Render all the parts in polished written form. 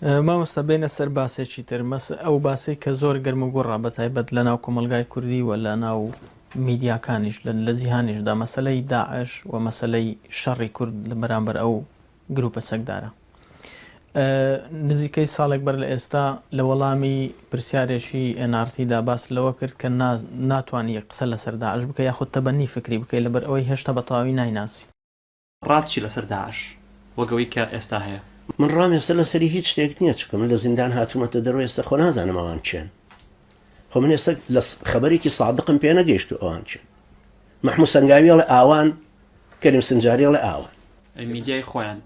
مامۆستا بێنە سەر باسێکی تر ئەو باسی کە زۆر گەرم و گوڕا بەتایبەت لە ناو کۆمەلگای کوردی و لە ناو میدیاکانیش لە جیهانیشدا مەسەلەی داعش و مەسەلەی شەڕی کورد لە بەرامبەر ئەو گروپە چەکدارە. نزیکەی ساڵێک بەر لە ئێستا لە وەڵامی پرسیارێکی NRTدا باس لەوە کرد کە ناتوانانی قسە لەسەر داعش بکە یاخود تەبەنی فکری بکەی لەبەر ئەوەی هێشتا بە تەواوی نایناسی. ڕاتچی لەسەر داعش وەگەوەی کە ئێستا هەیە. من ڕامێستا لەسەری هیچ شتێک نییە چکە من لە زیندان هاتوومەتە دەروە ئێستا خۆ نازانم ئەوان چێن. خۆ من ئێستا لە خەبەرێکی سادقم پێ نەگەیشت و ئەوان چێن. محموود سەنگاویە لە ئاوان، کەریم سنجاریە لە ئاوان. میدیای خۆیان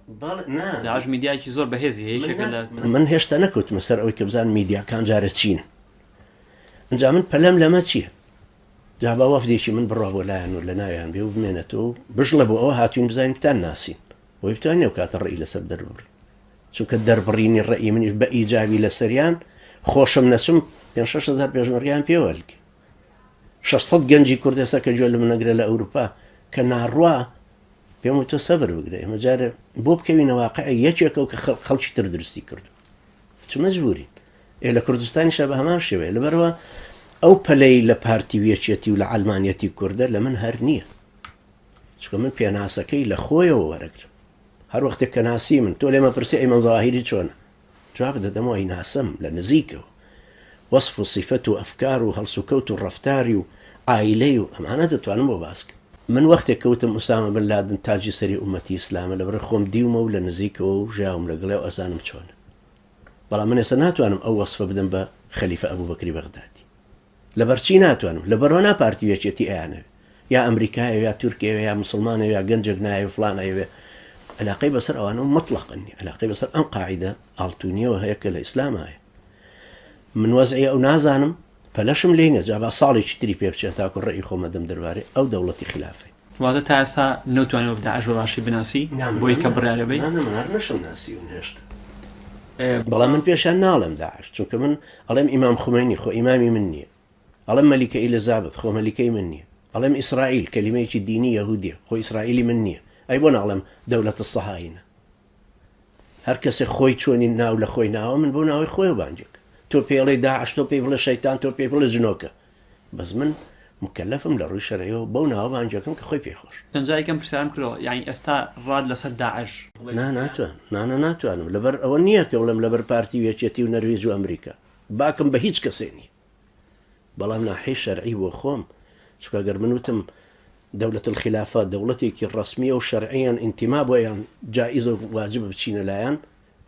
داعش میدیایکی زۆر بەهێزی هەیە. من هێشتا نەکەوتمە سەر ئەوەی کە بزان میدیاکان جارە چین. ئەنجا من پەلەم لەمە چییە؟ جا با وەفدێکی من بڕوا بۆ لایەن و لە ناویان بێ و بمێنێتەوە بژڵە بۆ ئەوە هاتوین بزانین بتان ناسین. بۆی بتوانێ کاتە ڕێی لەسەر دەربڕی. چونکە دەربڕینی ڕێی منیش بە ئیجابی لە سەریان خۆشم نەچم 5,000 پێشمەرگیان پێوەلکی 600 گەنجی کورد ئێستا کە گوێ لە منەگرە لە ئەوروپا کە ناڕوا پێم وتە سەبر بگرێ ئێمە جارە بۆ بکەوینە واقعی یەکێکە و کە خەڵکی تر درستی کردو چ مەجبوری لە کوردستانیشە بە هەمان شێوەیە لەبەرەوە ئەو پەلەی لە پارتی وێچێتی و لە ئەڵمانیەتی کوردە لە من هەر نییە چکە من پێناسەکەی لە خۆیەوە وەرەگرم هەر وەختێک کە ناسی من تۆ لێمە پرسی ئەیمەن زەواهیری چۆنە جواب دەدەمەوە ئەی ناسم لە نزیکەوە وەصف و سیفەت و ئەفکار و هەڵسوکەوت و ڕەفتاری و عائیلەی و ئەمانە دەتوانم بۆ باسکە من وەختێک کەوتم ئوسامە بن لادن تاجی سەری ئومەتی ئیسلامە لەبەر خۆم دیومە و لە نزیکەوە و ژیاوم لەگەڵێ و ئەزانم چۆنە بەڵام من ئێستا ناتوانم ئەو وەصفە بدەم بە خەلیفە ئەبوبەکری بەغدادی لەبەرچی ناتوانم لەبەرەوە ناپارتی وێچێتی ئەیانەوێ یا ئەمریکایە یا تورکیەوە یا مسلمانەوە یا گەنجێک نایە فڵانەوێ علاقەی بەسەر ئەوانە مطلقاً علاقەی بەسەر ئەم قاعدە ئاڵتونیەوە هەیە کە لە ئیسلام هەیە من وەزعی ئەو نازانم پەلەشم لێ نییە جا با ساڵێکی تری پێ بچێت تاکو ڕێی خۆمە دەم دەربارەی ئەو دەوڵەتی خلافەی واتە تا ئێستا نەوتوانێت بە داعش بە باشی بناسی بۆی کە بڕیارە بێت من هەر نەشم ناسیون هێشتا بەڵام من پێشان ناڵم داعش چونکە من ئەڵێم ئیمام خومینی خۆ ئیمامی من نییە ئەڵێم مەلیکە ئیلزابت خۆ مەلیکەی من نییە ئەڵێم ئیسرائیل کەلیمەیەکی دینی یەهودیە خۆ ئیسرائیلی من نییە ئەی بۆ ناڵێم دەوڵەتە سەهاینە هەر کەسێک خۆی چۆنی ناو لە خۆی ناوە من بۆ ناوی خۆی بانجێک تۆ پێڵێ داعش تۆ پێی بڵێ شەیتان تۆ پێی بڵێ جنۆکە بەس من مکەلەفم لە ڕووی شەرەیەوە بەو ناوە بانجەکەم کە خۆی پێخۆش تەنجایکەم پرسیارم کردەوە یعنی ئێستا ڕاد لەسەر داعش ناتوانم لەبەر ئەوە نییە کە وڵم لەبەر پارتی وێچێتی و نەروێژ و ئەمریکا باکم بە هیچ کەسێنی بەڵام ناحەی شەرعی بۆ خۆم چکە گەر من وتم دەولەت الخلافە دەوڵەتێکی ڕسمیە و شەرعیان ئینتیما بۆیان جائیزە و واجب بچینە لایەن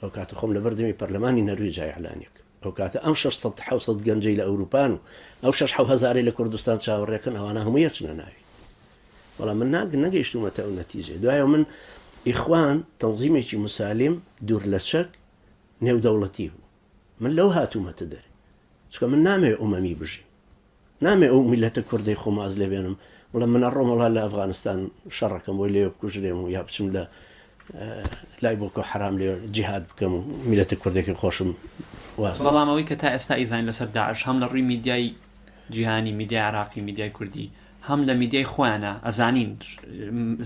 ئەو کاتە خۆم لە بەردەمی پەرلەمانی نەروێژای ئەعلانێک ئەو کاتە ئەم 600 گەنجەی لە ئەوروپان و ئەو 6,000 لە کوردستان چاوەڕێکن ئەوانە هەموو یەچنە ناوی بەڵام من نەگەیشتومەتە ئەو نەتیجێ دوایە من ئیخوان تەنظیمێکی مسالم دوور لە چەک نێودەوڵەتی بوو من لەو هاتوومەتە دەرێ چکە من نامەوێ ئومەمی بژیم نامێ ئەو میلەتە کوردەی خۆماز لێ بێنم بڵێ من ڕۆمەڵا لە ئەفغانستان شەڕەکەم بۆی لێ بکوژرێم و یا بچم لە لای بۆکۆ حرام لێ جیهاد بکەم و میلەتە کوردێکی خۆشم بەڵامەوەی کە تا ئێستا ئیزان لەسەر داعش هەم لە ڕووی میدیای جیهانی میدیای عراقی میدیای کوردی هەم لە میدیای خۆیانە ئەزانین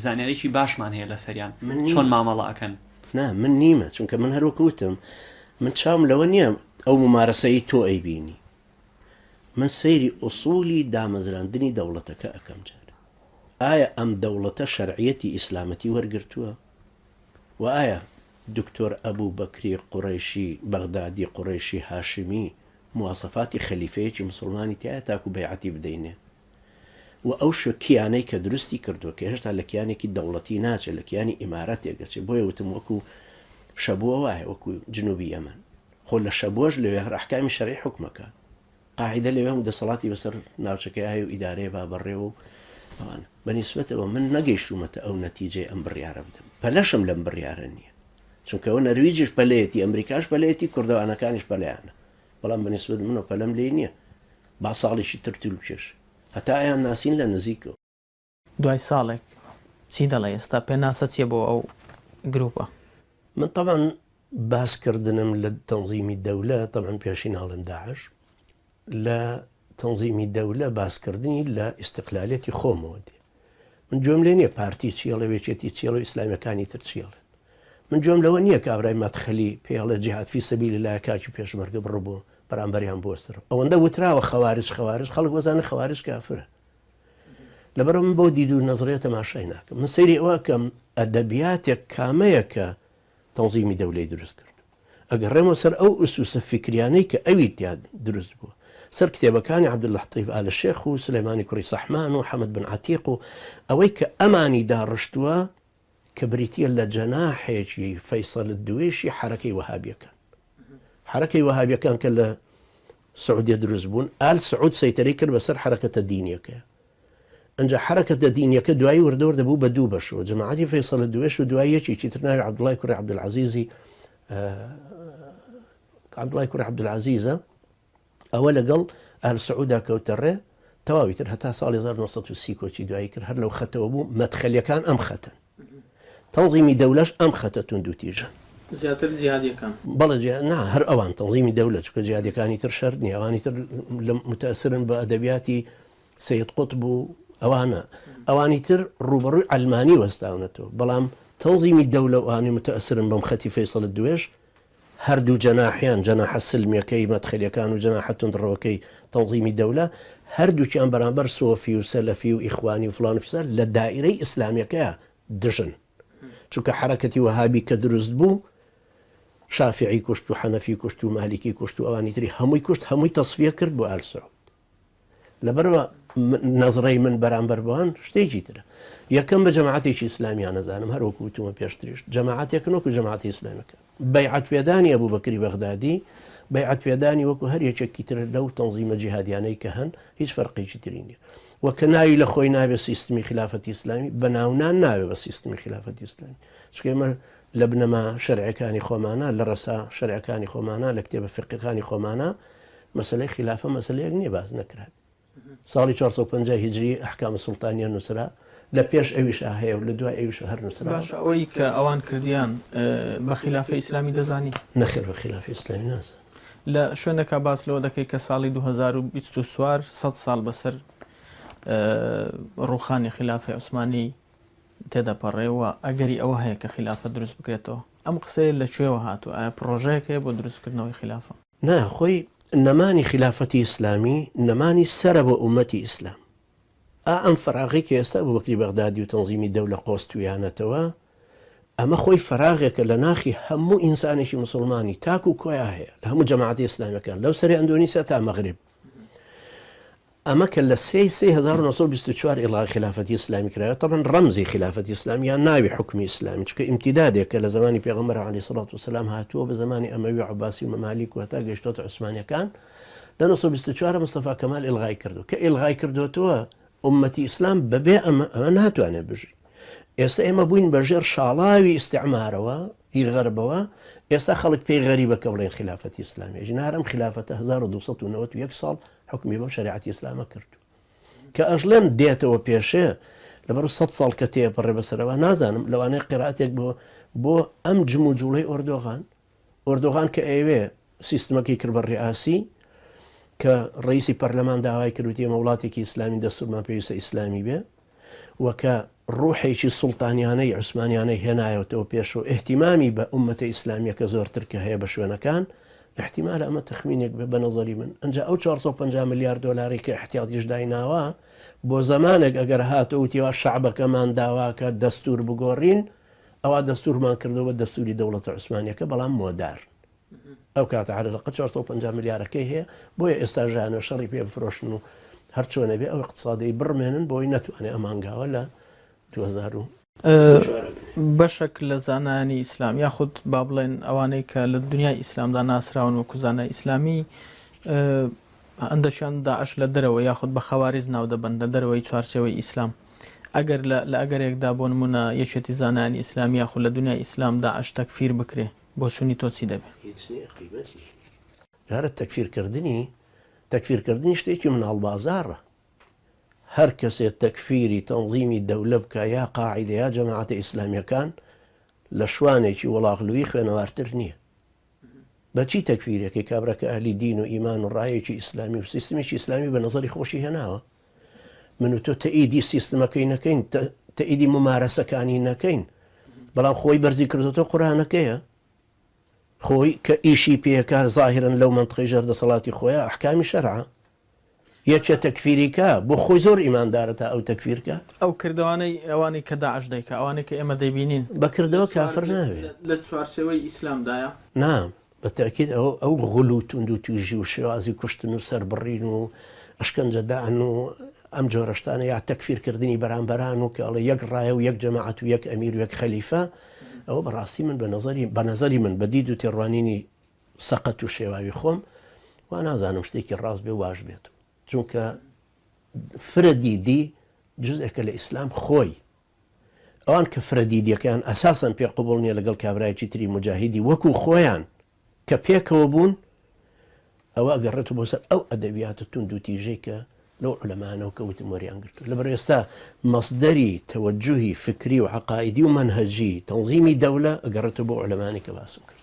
زانیاریی باشمان هەیە لە سەریان چۆن مامەڵە ئەکەن من نیمە چونکە من هەروەکوتم من چاوم لەوە نییە ئەو ممارەسەی تۆ ئەیبینی من سەیری ئوسولی دامەزراندنی دەوڵەتەکە ئەەکەم جارە ئایا ئەم دەوڵەتە شەرعیەتی ئیسلامەتی وەرگرتووە و ئایا دکتۆر ئەبوو بەکری قوڕیشی بەغدادی قوڕیشی هاشمی مواسەفاتی خەلیفەیەکی مسلمانی تایە تاکو بەیعەتی بدەینێ و ئەو کیانەی کە دروستی کردووە کە هێشتا لە کیانێکی دەوڵەتی ناچێت لە کیانی ئیمارەتێکگەچێت بۆیە وتم وەکو شەبووە وایە وەکو جنوبی ئەمەن خۆ لە شەبۆش لەوێ هەر ئەحکامی شەرعی حکمەکە قاعدە لەوێ هم دەسەڵاتی بەسەر ناوچەکەی هەیە و ئیدارەیە با بەڕێ و ئەوان بەنیسبەتەوە من نەگەیشتومەتە ئەو نەتیجەی ئەم بڕیارە بدەم پەلەشم لەم بڕیارە نییە چونکە ئەوە نەرویجش پەلەیەتی ئەمریکاش پەلەیەتی کوردەوانەکانیش پەلەیانە بەڵام بەنیسبەت منەوە پەلەم لێ نییە با ساڵێکی ترتول بچێش هەتا ئەیان ناسین لە نزیکەوە دوای ساڵێک چی دەڵێ ئێستا پێناسە چیە بۆ ئەو گروپە من طبعا باسکردنم لە تەنظیمی دەولە طبعا پێشی ناڵم داعش لە تەنظیمی دەولە باسکردنی لە ئیستقلالێتی خۆمەوە دێ من جۆم لێ نییە پارتی چیڵە وێچێتی چێڵە ئیسلامیەکانی تر چێڵن من جۆم لەوە نییە کابرای مەدخەلی پێڵە جیهاد فی سەبیلی لای کاکی پێشمەرگە بڕبوو بەرامبەریان بۆستر ئەوەندە وتراوە خەوارج خەڵک وەزانە خەوارج کافرە لەبەرەوە من بۆ دید و نەزڕێ تەماشای ناکەم من سەیری ئەوە کەم ئەدەبیاتێک کامەیە کە تەنزیمی دەولەی دروست کرد ئەگەر ڕێمە سەر ئەو ئوسوسە فکریانەی کە ئەوی تیا دروست بووە سەر کتێبەکانی عەبدولەحتیف ئال شێخ و سلەیمانی کوڕی سەحمان و حەمەد بن عەتیق و ئەوەی کە ئەمانی داڕشتووە کە بریتیە لە جەناحێکی فەیسەڵ دوێشی حرەکەی وەهابیەکان حرەکەی وەهابیەکان کە لە سعودیە دروست بوون ئال سعود سەیطرەی کرد بەسەر حرەکەتە دینیەکە ئەنجا حرەکەتە دینیەکە دوایی وردەوردە بوو بە دوو بەشەوە جەماعەتی فەیسەڵ دوێش و دوای یەکێکی تر ناوی عەبدوڵای کوڕی عەبدولعەزیزی عەبدوڵای کوڕی عەبدولعەزیزە ئەوە لەگەڵ ئال سعودا کەوتەڕێ تەواوی تر هەتا ساڵی 1930 کۆچی دوایی کرد هەر لەو خەتەوە بوو مەدخەلیەکان ئەم خەتن تەنزیمی دەولەش ئەم خەتە توند و تیژە زیاتر جیهادیەکان بەڵێ هەر ئەوان تەنزیمی دەولەت چکە جیهادیەکانی تر شەر نیە ئەوانی تر لە متەئسرن بە ئەدەبیاتی سەید قوتب و ئەوانی تر ڕوبەڕووی ئەلمانی وەستاونەتەوە بەڵام تەنزیمی دەولە ئەوانی متەئسرن بەم خەتی فەیسەڵ دوێش هەردوو جەناحیان جەناحە سلمیەکەی مەدخەلیەکان و جەناحە توندڕەوەکەی تەنزیمی دەولە هەردووکیان بەرامبەر سۆفی و سەلەفی و ئیخوانی و فڵان و فیسان لە دائیرەی ئیسلامیەکەیە دژن چونکە حرەکەتی وەهابی کە دروست بوو شافعی کوشت و حەنەفی کوشت و مالیکی کوشت و ئەوانی تری هەمووی کوشت هەمووی تەصفیە کرد بۆ ئال سعود لەبەرەوە نەزڕەی من بەرامبەر بەوان شتێکی ترە یەکەم بە جەماعەتێکی ئیسلامیان نەزانم هەر وەکو وتومە پێشتریش جەماعەتێکن وەکو جەماعەتی ئیسلامەکە بەیعەت پێدانی ئەبوو بەکری بەغدادی بەیعەت پێدانی وەکو هەر یەکێکی تر لەو تەنزیمە جیهادیانەی کە هەن هیچ فەرقێکی تری نییە وەکە ناوی لە خۆی نابێت سیستمی خلافەتی ئیسلامی بە ناونان ناوێت بە سیستمی خلافەتی ئیسلامی چکە ئێمە لە بنەما شەرعەکانی خۆمانە لە ڕەسا شەرعەکانی خۆمانە لە کتێبە فقهەکانی خۆمانە مەسەلەی خلافە مەسەلەیەک نییە باز نەکرا ساڵی 450 هیجری ئەحکام سوڵتانیە نووسرا لە پێش ئەویش هەیە و لە دوای ئەویش هەر نووسرا باش ئەوەی کە ئەوان کردیان بە خلافە ئیسلامی دەزانی نەخێر بە خلافی ئیسلامی نازە لە شوێنەکە باس لەوە دەکەی کە ساڵی 2024 100 ساڵ بەسەر ڕوخانی خلافی عوسمانی تێدەپەڕێەوە ئەگەری ئەوە هەیە کە خلافە دروست بکرێتەوە ئەم قسەیە لە کوێوە هاتووە ئایا پرۆژەیەکەیە بۆ دروستکردنەوەی خلافە نا خۆی نەمانی خلافەتی ئیسلامی نەمانی سرە بۆ ئومەتی ئیسلام ئەم فراغی کە ئێستا بۆ بەکری بەغدادی و تەنزیمی دەولە قۆستویانەتەوە ئەمە خۆی فراغێکە لە ناخی هەموو ئینسانێکی مسلمانی تاک و کۆیا هەیە لە هەموو جەماعەتی ئیسلامیەکان لەو سەری ئەندۆنیسیا تا مەغرب ئەمە کە لە 1924 ئێڵای خلافەتی ئیسلامی کرایەوە طبعا ڕەمزی خلافەتی ئیسلامی یان ناوی حکمی ئیسلامی چکە ئیمتیدادێکە لە زمانی پێغەمبەر عەلەیهی سەڵات وسەلام هاتووە بە زمانی ئەمەوی و عەباسی و مەمالیک و هەتا گەیشتۆتە عوسمانیەکان لە 1924 مستەفا کەمال ئیلغای کردو کە ئیلغای کردوتەوە ئومەتی ئیسلام بەبێ ئەمە ناتوانێت بژی ئێستا ئێمە بووین بەژێر شاڵاوی ئیستیعمارەوە هی غەربەوە ئێستا خەڵک پێی غەریبەکە بڵێن خلافەتی ئیسلامی ژنارم خلافەتە 1291 ساڵ حکمی بەم شریعەتی ئیسلامە کرد کە ئەژڵێم دێتەوە پێشێ لەبەر 100 ساڵ کە تێپەڕێ بەسەرەوە نازانم لەوانەیە قیراتێک بۆ ئەم جم و جوڵەی ئۆردۆغان کە ئەوێ سیستمەکەی کرد بە ڕێئاسی کە ڕئیسی پەرلەمان داوای کردوتیە وڵاتێکی ئیسلامی دەستورمان پێویستە ئیسلامی بێ وەکە ڕوحێکی سوڵتانیانەی عوسمانیانەی هێنایەوەتەوە پێشەوە ئێحتیمامی بە ئومەتە ئیسلامیەکە زۆرتر کە هەیە بە شوێنەکان احتیمال ئەمە تەخمینێک بە نەزەری من ئەنجا ئەو 450 ملیار دۆلاری کە احتیاطیش دایناوە بۆ زمانێک ئەگەر هاتەوە تێوە شعبەکەمان داواکە دەستور بگۆڕین ئەوە دەستورمان کردەوە دەستوری دەوڵەتە عوسمانیەکە بەڵام مۆدار ئەو کاتە عەدەدەقە 450 ملیارەکەی هەیە بۆیە ئێستا ژیانە شەڕی پێ بفرۆشن و هەر چۆنە بێ ئەو اقتصادی بڕمێنن بۆی نەتوانێ ئەمانگاوە لە 2000 بەشێک لە زانانی ئیسلام یاخود با بڵێن ئەوانەی کە لە دنیای ئیسلامدا ناسراون وەکو زانای ئیسلامی ئەندەشیان داعش لە دەرەوە یاخود بە خەوارز ناو دەبن لە دەرەوەی چوارچێوەی ئیسلام ئەگەر لە ئەگەرێکدا بۆ نمونە یەکێتی زانانی ئیسلامی یاخود لە دنیای ئیسلام داعش تەکفیر بکرێ بۆ سونی تۆ چی دەبێت جارە تەکفیرکردنی شتێکی مناڵبازارە هەر کەسێ تەکفیری تەنزیمی دەولە بکە یا قاعیدە یا جەماعەتە ئیسلامیەکان لە شوانێکی وڵاغلووی خوێنەوارتر نییە بەچی تەکفیرێکی کابرەکە ئەهلی دین و ئیمان و ڕایەکی ئیسلامی و سیستمێکی ئیسلامی بە نەزەری خۆشی هێناوە من و تۆ تەئیدی سیستمەکەی نەکەین تەئیدی ممارەسەکانی نەکەین بەڵام خۆی بەرزی کردوتە قورآنەکەیە خۆی کە ئیشی پێکار ظاهرن لەو منطقەی ژەردەسەڵاتی خۆیە ئەحکامی شەرعە یەکێ تەکفیریکە بۆ خۆی زۆر ئیماندارە تا ئەو تەکفیرکە ئەو کردوانەی ئەوانی کە داعش دەیکە ئەوانەی کە ئێمە دەبینین بەکردەوە کافر ناوێت لە چوارچێوەی ئیسلامدایە نام بەتەکیید ئەو غول و توند و توژی و شێوازی کوشتن و سەربڕین و ئەشکەنجەدان و ئەم جۆرەشتانە یا تەکفیرکردنی بەرامبەران و کەڵە یەک ڕایە و یەک جەماعەت و یەک ئەمیر و یەک خەلیفە ئەوە بەڕاستی من بە نەزەری من بەدید و تێڕوانینی سەقەت و شێواوی خۆم وا نازانم شتێکی ڕاست بێ واش بێت چونکە فرەدیدی جزئێکە لە ئیسلام خۆی ئەوان کە فرەدیدیەکان ئەساسن پێ قبوڵ نییە لەگەڵ کابرایکی تری مجاهیدی وەکو خۆیان کە پێکەوە بوون ئەوە ئەگەڕێت بۆ سەر ئەو ئەدەبیاتە تند و تیژەی کە لەو علەمانە و کەوتم وەریان گرتو لەبەر ئێستا مەصدەری تەوەجوهی فکری و عەقائیدی و منهەجی تەنظیمی دەولە ئەگەڕێتە بۆ علەمانی کە باسم کرد